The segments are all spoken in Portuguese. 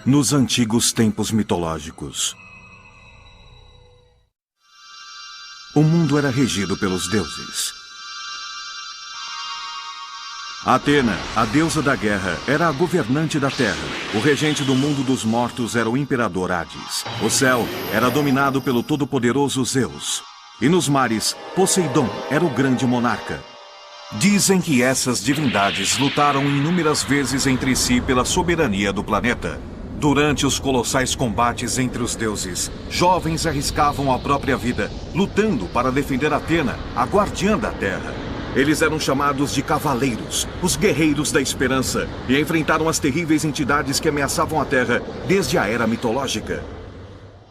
Nos antigos tempos mitológicos, o mundo era regido pelos deuses. Atena, a deusa da guerra, era a governante da terra. O regente do mundo dos mortos era o imperador Hades. O céu era dominado pelo todo-poderoso Zeus. E nos mares, Poseidon era o grande monarca. Dizem que essas divindades lutaram inúmeras vezes entre si pela soberania do planeta. Durante os colossais combates entre os deuses, jovens arriscavam a própria vida, lutando para defender Atena, a guardiã da terra. Eles eram chamados de cavaleiros, os guerreiros da esperança, e enfrentaram as terríveis entidades que ameaçavam a Terra desde a era mitológica.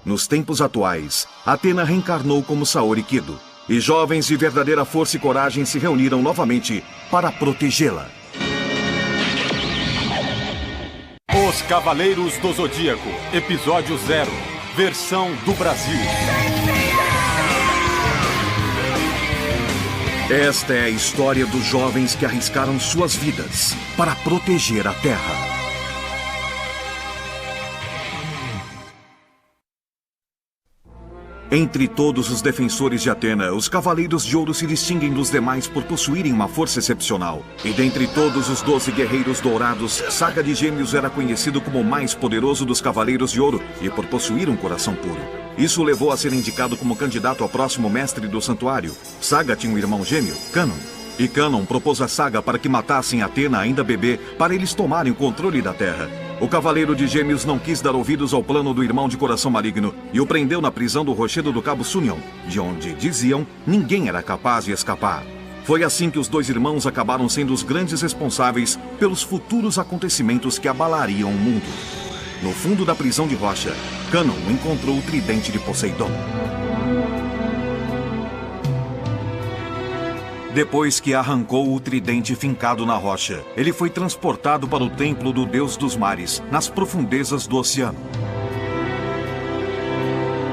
Nos tempos atuais, Atena reencarnou como Saori Kido, e jovens de verdadeira força e coragem se reuniram novamente para protegê-la. Os Cavaleiros do Zodíaco, Episódio 0, versão do Brasil. Esta é a história dos jovens que arriscaram suas vidas para proteger a Terra. Entre todos os defensores de Atena, os Cavaleiros de Ouro se distinguem dos demais por possuírem uma força excepcional. E dentre todos os 12 guerreiros dourados, Saga de Gêmeos era conhecido como o mais poderoso dos Cavaleiros de Ouro e por possuir um coração puro. Isso o levou a ser indicado como candidato ao próximo mestre do santuário. Saga tinha um irmão gêmeo, Canon. E Canon propôs a Saga para que matassem Atena ainda bebê para eles tomarem o controle da Terra. O Cavaleiro de Gêmeos não quis dar ouvidos ao plano do irmão de coração maligno e o prendeu na prisão do rochedo do Cabo Sunion, de onde, diziam, ninguém era capaz de escapar. Foi assim que os dois irmãos acabaram sendo os grandes responsáveis pelos futuros acontecimentos que abalariam o mundo. No fundo da prisão de rocha, Canon encontrou o tridente de Poseidon. Depois que arrancou o tridente fincado na rocha, ele foi transportado para o templo do Deus dos Mares, nas profundezas do oceano.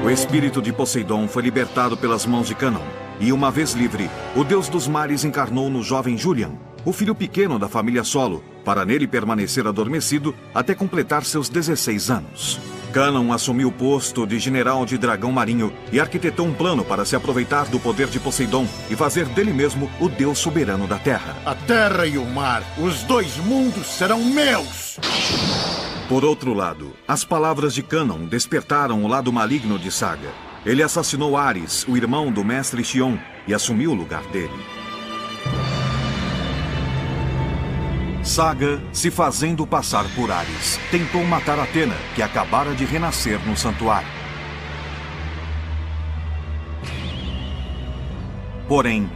O espírito de Poseidon foi libertado pelas mãos de Canon, e uma vez livre, o Deus dos Mares encarnou no jovem Julian, o filho pequeno da família Solo, para nele permanecer adormecido até completar seus 16 anos. Canon assumiu o posto de general de dragão marinho e arquitetou um plano para se aproveitar do poder de Poseidon e fazer dele mesmo o deus soberano da terra. A terra e o mar, os dois mundos serão meus! Por outro lado, as palavras de Canon despertaram o lado maligno de Saga. Ele assassinou Ares, o irmão do mestre Xion, e assumiu o lugar dele. Saga, se fazendo passar por Ares, tentou matar Atena, que acabara de renascer no santuário. Porém,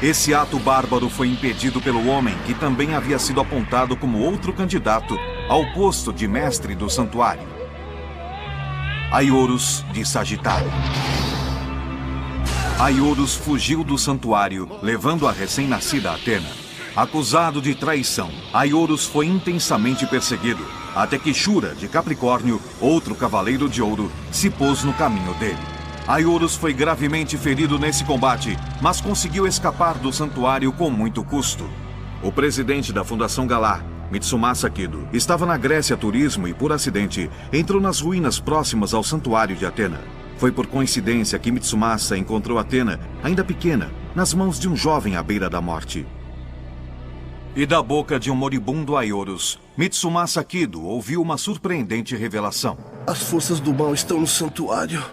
esse ato bárbaro foi impedido pelo homem que também havia sido apontado como outro candidato ao posto de mestre do santuário. Aioros de Sagitário. Aioros fugiu do santuário, levando a recém-nascida Atena. Acusado de traição, Aioros foi intensamente perseguido, até que Shura, de Capricórnio, outro cavaleiro de ouro, se pôs no caminho dele. Aioros foi gravemente ferido nesse combate, mas conseguiu escapar do santuário com muito custo. O presidente da Fundação Galar, Mitsumasa Kido, estava na Grécia a turismo e, por acidente, entrou nas ruínas próximas ao santuário de Atena. Foi por coincidência que Mitsumasa encontrou Atena, ainda pequena, nas mãos de um jovem à beira da morte. E da boca de um moribundo Aioros, Mitsumasa Kido ouviu uma surpreendente revelação. As forças do mal estão no santuário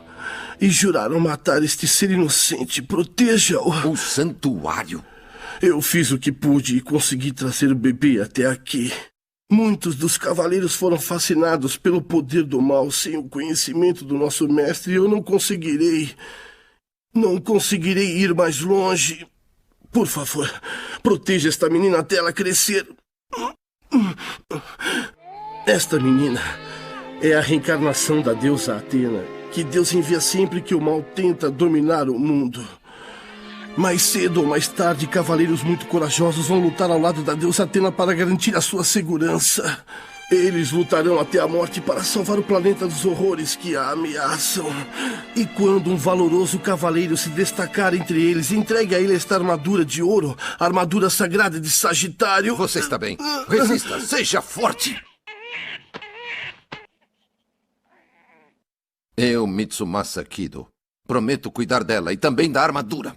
e juraram matar este ser inocente. Proteja-o. O santuário? Eu fiz o que pude e consegui trazer o bebê até aqui. Muitos dos cavaleiros foram fascinados pelo poder do mal. Sem o conhecimento do nosso mestre, eu não conseguirei ir mais longe. Por favor, proteja esta menina até ela crescer. Esta menina é a reencarnação da deusa Atena, que Deus envia sempre que o mal tenta dominar o mundo. Mais cedo ou mais tarde, cavaleiros muito corajosos vão lutar ao lado da deusa Atena para garantir a sua segurança. Eles lutarão até a morte para salvar o planeta dos horrores que a ameaçam. E quando um valoroso cavaleiro se destacar entre eles, entregue a ele esta armadura de ouro, a armadura sagrada de Sagitário. Você está bem. Resista, seja forte. Eu, Mitsumasa Kido, prometo cuidar dela e também da armadura.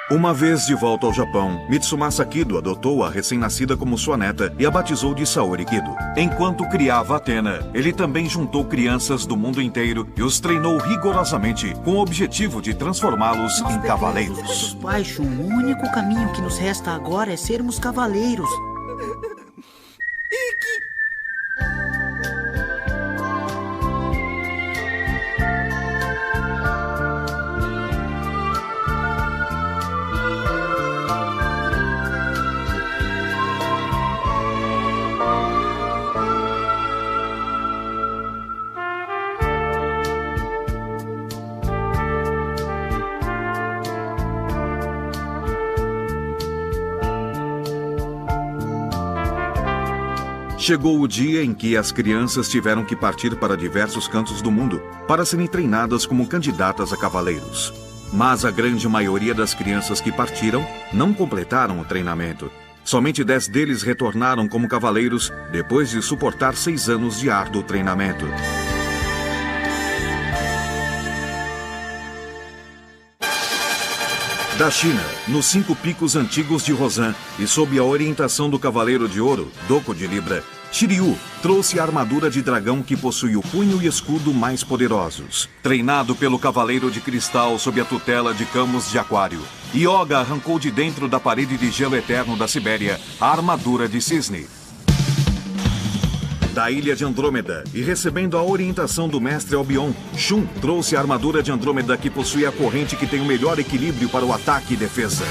Uma vez de volta ao Japão, Mitsumasa Kido adotou a recém-nascida como sua neta e a batizou de Saori Kido. Enquanto criava Athena, ele também juntou crianças do mundo inteiro e os treinou rigorosamente com o objetivo de transformá-los em cavaleiros. Nossos pais, Shun, o único caminho que nos resta agora é sermos cavaleiros. Chegou o dia em que as crianças tiveram que partir para diversos cantos do mundo para serem treinadas como candidatas a cavaleiros. Mas a grande maioria das crianças que partiram não completaram o treinamento. Somente 10 deles retornaram como cavaleiros depois de suportar 6 anos de árduo treinamento. Da China, nos 5 picos antigos de Rosan e sob a orientação do Cavaleiro de Ouro, Doko de Libra, Shiryu trouxe a armadura de dragão que possui o punho e escudo mais poderosos. Treinado pelo Cavaleiro de Cristal sob a tutela de Camus de Aquário, Yoga arrancou de dentro da parede de gelo eterno da Sibéria a armadura de cisne. Da ilha de Andrômeda e recebendo a orientação do mestre Albion, Shun trouxe a armadura de Andrômeda que possui a corrente que tem o melhor equilíbrio para o ataque e defesa.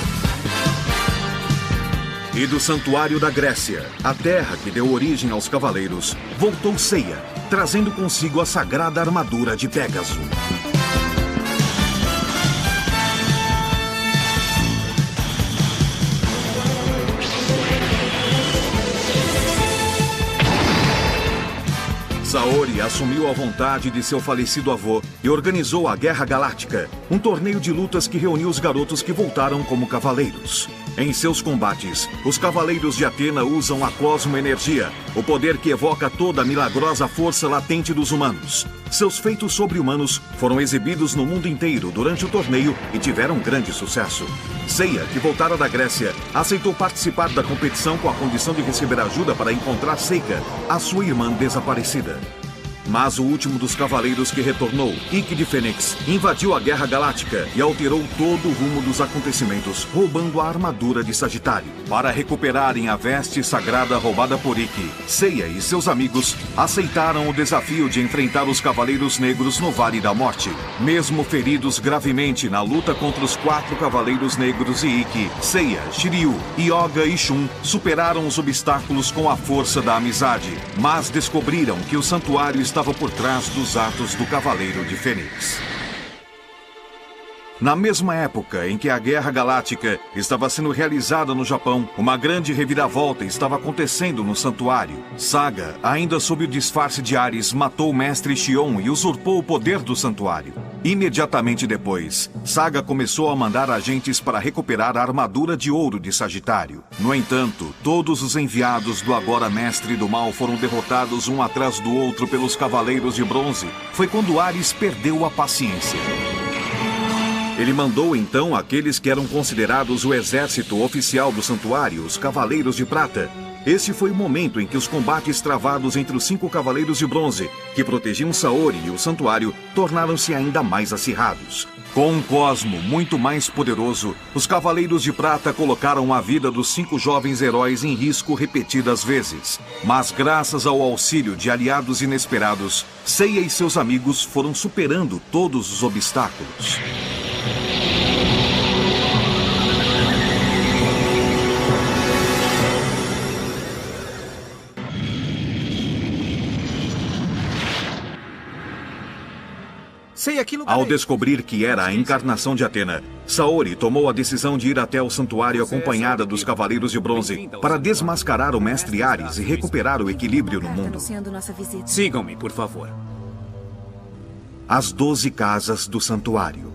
E do Santuário da Grécia, a terra que deu origem aos cavaleiros, voltou Seiya, trazendo consigo a sagrada armadura de Pégaso. Saori assumiu a vontade de seu falecido avô e organizou a Guerra Galáctica, um torneio de lutas que reuniu os garotos que voltaram como cavaleiros. Em seus combates, os cavaleiros de Athena usam a Cosmo-Energia, o poder que evoca toda a milagrosa força latente dos humanos. Seus feitos sobre-humanos foram exibidos no mundo inteiro durante o torneio e tiveram grande sucesso. Seiya, que voltara da Grécia, aceitou participar da competição com a condição de receber ajuda para encontrar Seika, a sua irmã desaparecida. Mas o último dos cavaleiros que retornou, Ikki de Fênix, invadiu a Guerra Galáctica e alterou todo o rumo dos acontecimentos, roubando a armadura de Sagitário. Para recuperarem a veste sagrada roubada por Ikki, Seiya e seus amigos aceitaram o desafio de enfrentar os Cavaleiros Negros no Vale da Morte. Mesmo feridos gravemente na luta contra os 4 Cavaleiros Negros e Ikki, Seiya, Shiryu, Yoga e Shun superaram os obstáculos com a força da amizade, mas descobriram que o santuário estava por trás dos atos do Cavaleiro de Fênix. Na mesma época em que a Guerra Galáctica estava sendo realizada no Japão, uma grande reviravolta estava acontecendo no santuário. Saga, ainda sob o disfarce de Ares, matou o mestre Xion e usurpou o poder do santuário. Imediatamente depois, Saga começou a mandar agentes para recuperar a armadura de ouro de Sagitário. No entanto, todos os enviados do agora mestre do mal foram derrotados um atrás do outro pelos Cavaleiros de Bronze. Foi quando Ares perdeu a paciência. Ele mandou então aqueles que eram considerados o exército oficial do santuário, os Cavaleiros de Prata. Esse foi o momento em que os combates travados entre os 5 Cavaleiros de Bronze, que protegiam Saori e o santuário, tornaram-se ainda mais acirrados. Com um Cosmo muito mais poderoso, os Cavaleiros de Prata colocaram a vida dos 5 jovens heróis em risco repetidas vezes. Mas graças ao auxílio de aliados inesperados, Seiya e seus amigos foram superando todos os obstáculos. Sei aquilo. Ao descobrir que era a encarnação de Atena, Saori tomou a decisão de ir até o santuário acompanhada dos Cavaleiros de Bronze para desmascarar o Mestre Ares e recuperar o equilíbrio no mundo. Sigam-me, por favor. As 12 casas do santuário.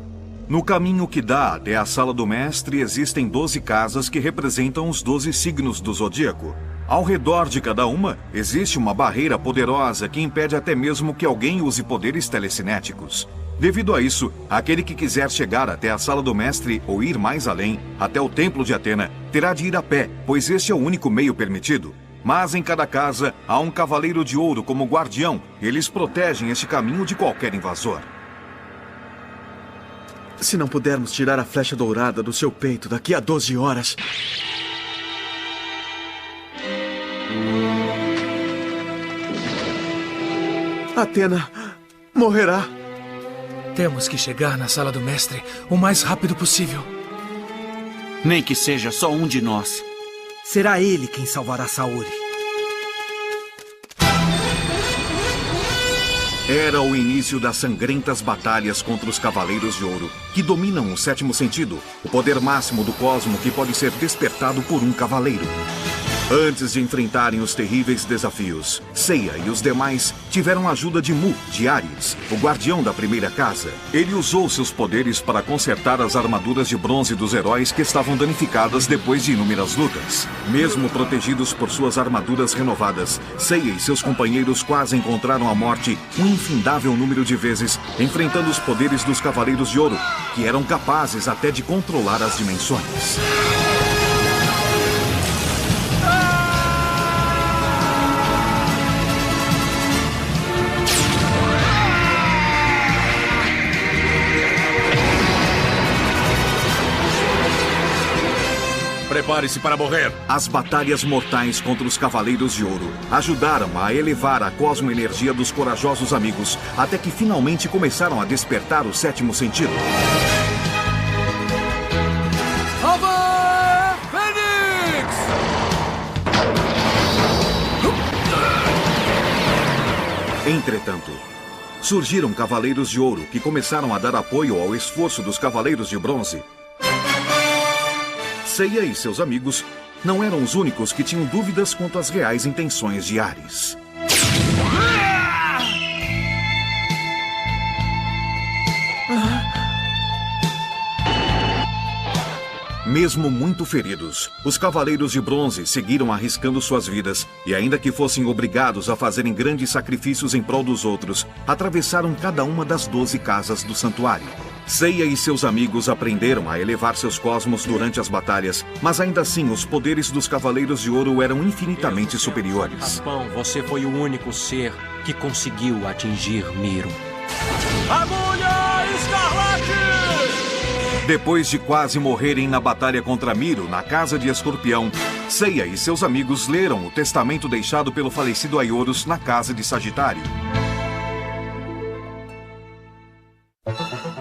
No caminho que dá até a sala do mestre existem 12 casas que representam os 12 signos do zodíaco. Ao redor de cada uma, existe uma barreira poderosa que impede até mesmo que alguém use poderes telecinéticos. Devido a isso, aquele que quiser chegar até a sala do mestre ou ir mais além, até o templo de Atena, terá de ir a pé, pois este é o único meio permitido. Mas em cada casa, há um cavaleiro de ouro como guardião, e eles protegem este caminho de qualquer invasor. Se não pudermos tirar a flecha dourada do seu peito daqui a 12 horas... Atena morrerá. Temos que chegar na sala do mestre o mais rápido possível. Nem que seja só um de nós. Será ele quem salvará Saori. Era o início das sangrentas batalhas contra os Cavaleiros de Ouro, que dominam o sétimo sentido, o poder máximo do cosmo que pode ser despertado por um cavaleiro. Antes de enfrentarem os terríveis desafios, Seiya e os demais tiveram a ajuda de Mu, de Ares, o guardião da primeira casa. Ele usou seus poderes para consertar as armaduras de bronze dos heróis que estavam danificadas depois de inúmeras lutas. Mesmo protegidos por suas armaduras renovadas, Seiya e seus companheiros quase encontraram a morte um infindável número de vezes, enfrentando os poderes dos Cavaleiros de Ouro, que eram capazes até de controlar as dimensões. Prepare-se para morrer. As batalhas mortais contra os Cavaleiros de Ouro ajudaram a elevar a cosmoenergia dos corajosos amigos, até que finalmente começaram a despertar o sétimo sentido. Ava Fênix! Entretanto, surgiram Cavaleiros de Ouro que começaram a dar apoio ao esforço dos Cavaleiros de Bronze. Seiya e seus amigos não eram os únicos que tinham dúvidas quanto às reais intenções de Ares. Mesmo muito feridos, os Cavaleiros de Bronze seguiram arriscando suas vidas e, ainda que fossem obrigados a fazerem grandes sacrifícios em prol dos outros, atravessaram cada uma das 12 casas do santuário. Seiya e seus amigos aprenderam a elevar seus cosmos durante as batalhas, mas ainda assim os poderes dos Cavaleiros de Ouro eram infinitamente superiores. Japão, você foi o único ser que conseguiu atingir Miro. Agulha Escarlate! Depois de quase morrerem na batalha contra Miro, na Casa de Escorpião, Seiya e seus amigos leram o testamento deixado pelo falecido Aioros na Casa de Sagitário.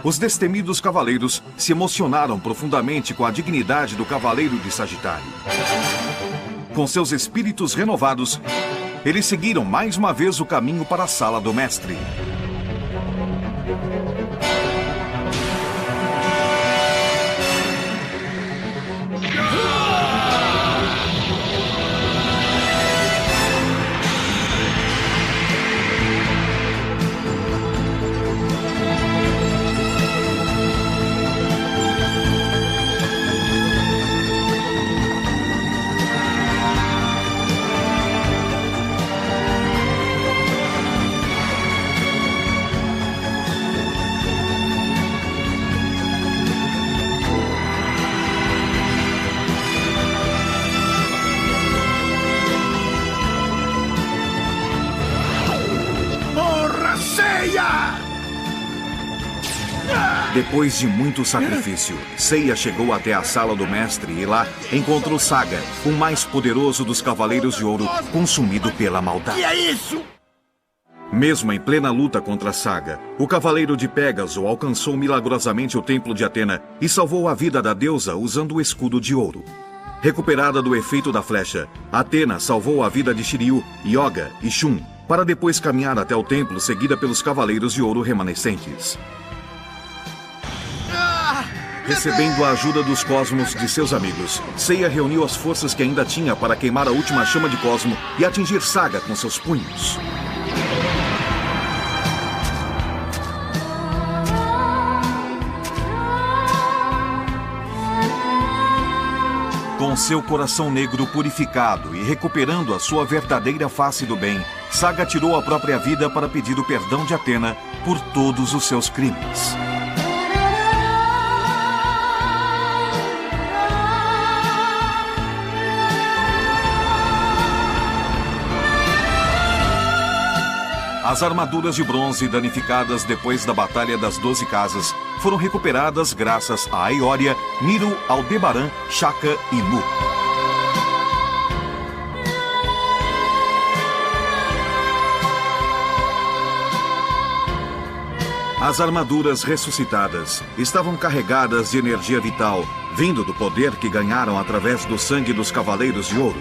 Os destemidos cavaleiros se emocionaram profundamente com a dignidade do Cavaleiro de Sagitário. Com seus espíritos renovados, eles seguiram mais uma vez o caminho para a sala do mestre. Depois de muito sacrifício, Seiya chegou até a sala do mestre e lá encontrou Saga, o mais poderoso dos Cavaleiros de Ouro, consumido pela maldade. Que é isso? Mesmo em plena luta contra Saga, o Cavaleiro de Pégaso alcançou milagrosamente o templo de Atena e salvou a vida da deusa usando o escudo de ouro. Recuperada do efeito da flecha, Atena salvou a vida de Shiryu, Yoga e Shun, para depois caminhar até o templo seguida pelos Cavaleiros de Ouro remanescentes. Recebendo a ajuda dos Cosmos de seus amigos, Seiya reuniu as forças que ainda tinha para queimar a última chama de Cosmo e atingir Saga com seus punhos. Com seu coração negro purificado e recuperando a sua verdadeira face do bem, Saga tirou a própria vida para pedir o perdão de Athena por todos os seus crimes. As armaduras de bronze danificadas depois da Batalha das 12 Casas foram recuperadas graças a Aioria, Miru, Aldebaran, Shaka e Mu. As armaduras ressuscitadas estavam carregadas de energia vital, vindo do poder que ganharam através do sangue dos Cavaleiros de Ouro.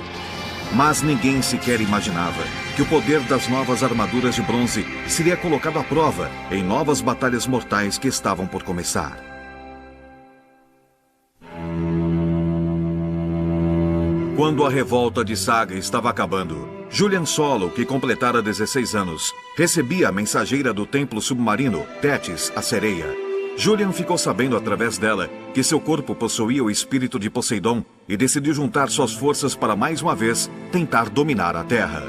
Mas ninguém sequer imaginava que o poder das novas armaduras de bronze seria colocado à prova em novas batalhas mortais que estavam por começar. Quando a revolta de Saga estava acabando, Julian Solo, que completara 16 anos, recebia a mensageira do templo submarino, Tétis, a sereia. Julian ficou sabendo através dela que seu corpo possuía o espírito de Poseidon e decidiu juntar suas forças para mais uma vez tentar dominar a Terra.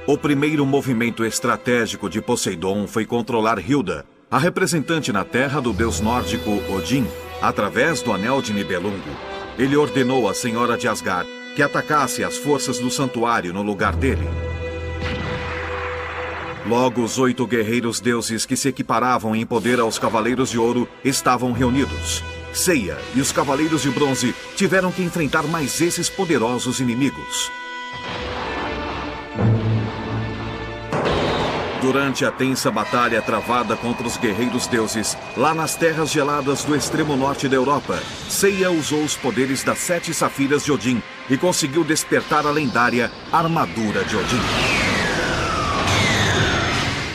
O primeiro movimento estratégico de Poseidon foi controlar Hilda, a representante na Terra do deus nórdico Odin, através do Anel de Nibelungo. Ele ordenou à Senhora de Asgard que atacasse as forças do santuário no lugar dele. Logo, os 8 guerreiros deuses que se equiparavam em poder aos Cavaleiros de Ouro estavam reunidos. Seiya e os Cavaleiros de Bronze tiveram que enfrentar mais esses poderosos inimigos. Durante a tensa batalha travada contra os guerreiros deuses, lá nas terras geladas do extremo norte da Europa, Seiya usou os poderes das 7 safiras de Odin e conseguiu despertar a lendária Armadura de Odin.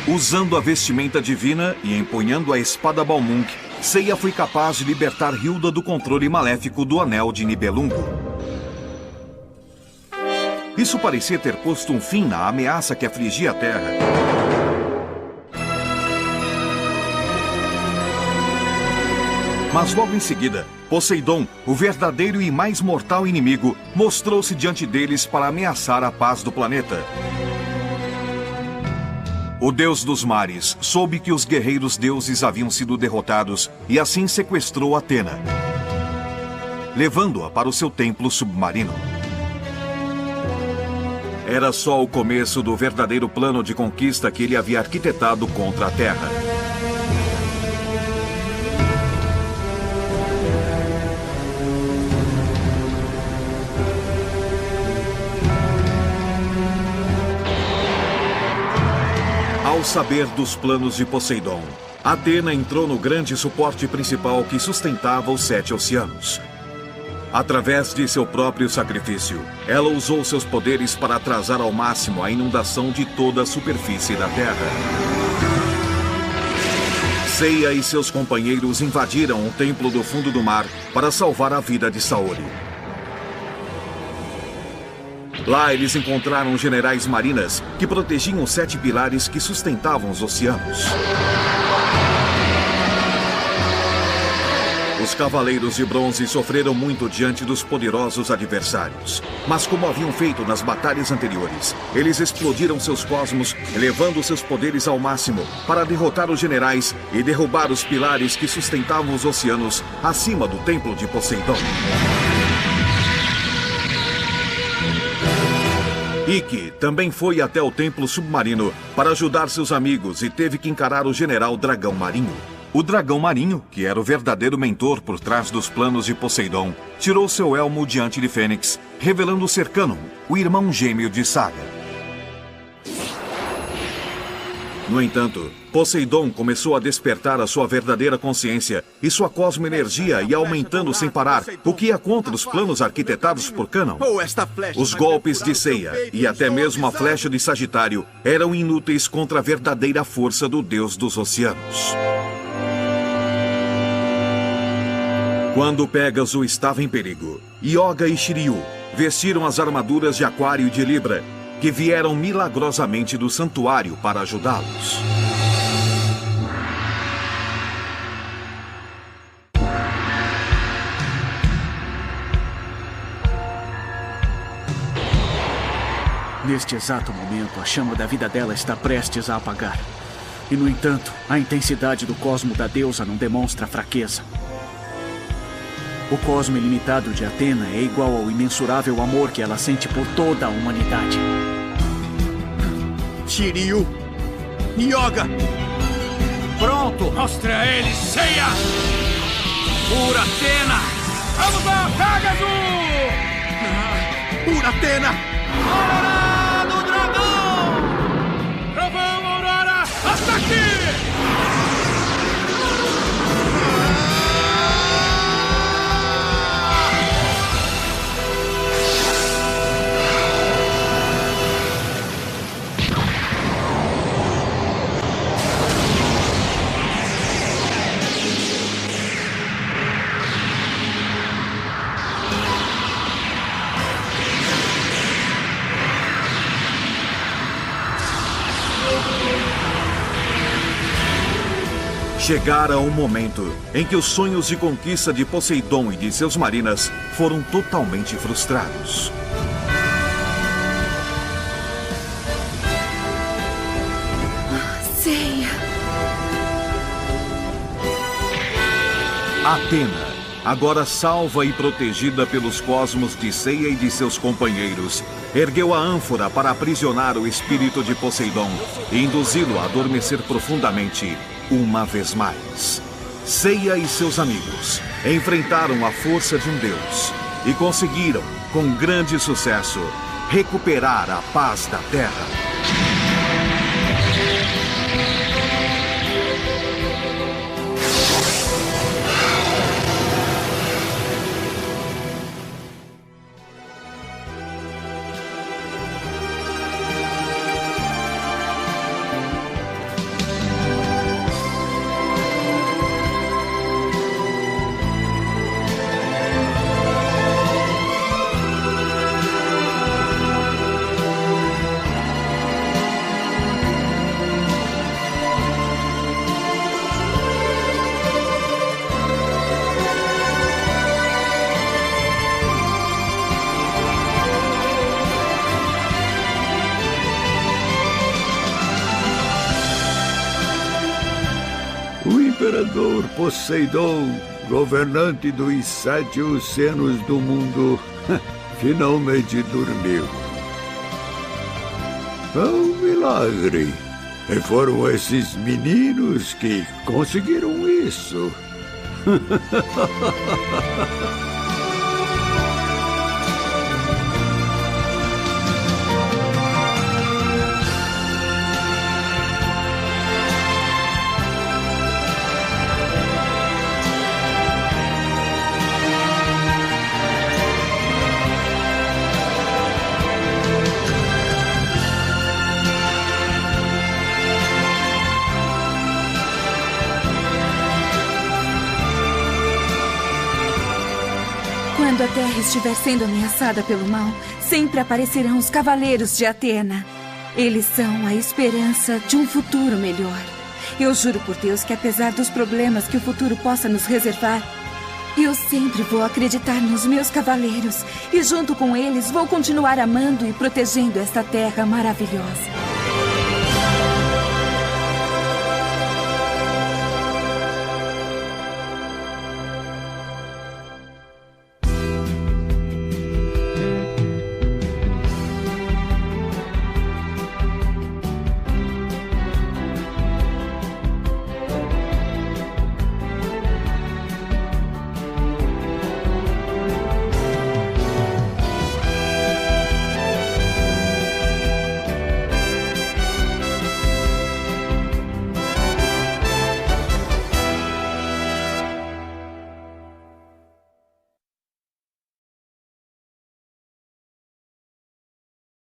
Usando a vestimenta divina e empunhando a espada Balmung, Seiya foi capaz de libertar Hilda do controle maléfico do Anel de Nibelungo. Isso parecia ter posto um fim na ameaça que afligia a Terra. Mas logo em seguida, Poseidon, o verdadeiro e mais mortal inimigo, mostrou-se diante deles para ameaçar a paz do planeta. O deus dos mares soube que os guerreiros deuses haviam sido derrotados e assim sequestrou Athena, levando-a para o seu templo submarino. Era só o começo do verdadeiro plano de conquista que ele havia arquitetado contra a Terra. Ao saber dos planos de Poseidon, Athena entrou no grande suporte principal que sustentava os 7 oceanos. Através de seu próprio sacrifício, ela usou seus poderes para atrasar ao máximo a inundação de toda a superfície da Terra. Seiya e seus companheiros invadiram o templo do fundo do mar para salvar a vida de Saori. Lá eles encontraram generais marinas que protegiam os 7 pilares que sustentavam os oceanos. Os Cavaleiros de Bronze sofreram muito diante dos poderosos adversários. Mas como haviam feito nas batalhas anteriores, eles explodiram seus cosmos, elevando seus poderes ao máximo para derrotar os generais e derrubar os pilares que sustentavam os oceanos acima do templo de Poseidon. Ikki também foi até o templo submarino para ajudar seus amigos e teve que encarar o general Dragão Marinho. O Dragão Marinho, que era o verdadeiro mentor por trás dos planos de Poseidon, tirou seu elmo diante de Fênix, revelando ser Canon, o irmão gêmeo de Saga. No entanto, Poseidon começou a despertar a sua verdadeira consciência e sua cosmoenergia ia aumentando sem parar, o que ia contra os planos arquitetados por Canon. Os golpes de Seiya e até mesmo a flecha de Sagitário eram inúteis contra a verdadeira força do deus dos oceanos. Quando Pégaso estava em perigo, Yoga e Shiryu vestiram as armaduras de Aquário e de Libra, que vieram milagrosamente do santuário para ajudá-los. Neste exato momento, a chama da vida dela está prestes a apagar. E, no entanto, a intensidade do cosmo da deusa não demonstra fraqueza. O cosmo ilimitado de Atena é igual ao imensurável amor que ela sente por toda a humanidade. Shiryu! Yoga! Pronto! Mostre a eles, Seiya! Por Atena! Vamos lá, Pégaso! Por Atena! Aurora do Dragão! Trovão, Aurora! Ataque! Chegara um momento em que os sonhos de conquista de Poseidon e de seus marinas foram totalmente frustrados. Seiya! Atena, agora salva e protegida pelos cosmos de Seiya e de seus companheiros, ergueu a ânfora para aprisionar o espírito de Poseidon e induzi-lo a adormecer profundamente uma vez mais. Seiya e seus amigos enfrentaram a força de um deus e conseguiram, com grande sucesso, recuperar a paz da Terra. Imperador Poseidon, governante dos 7 oceanos do mundo, finalmente dormiu. É um milagre. E foram esses meninos que conseguiram isso. Quando a Terra estiver sendo ameaçada pelo mal, sempre aparecerão os Cavaleiros de Atena. Eles são a esperança de um futuro melhor. Eu juro por Deus que, apesar dos problemas que o futuro possa nos reservar, eu sempre vou acreditar nos meus cavaleiros. E junto com eles vou continuar amando e protegendo esta terra maravilhosa.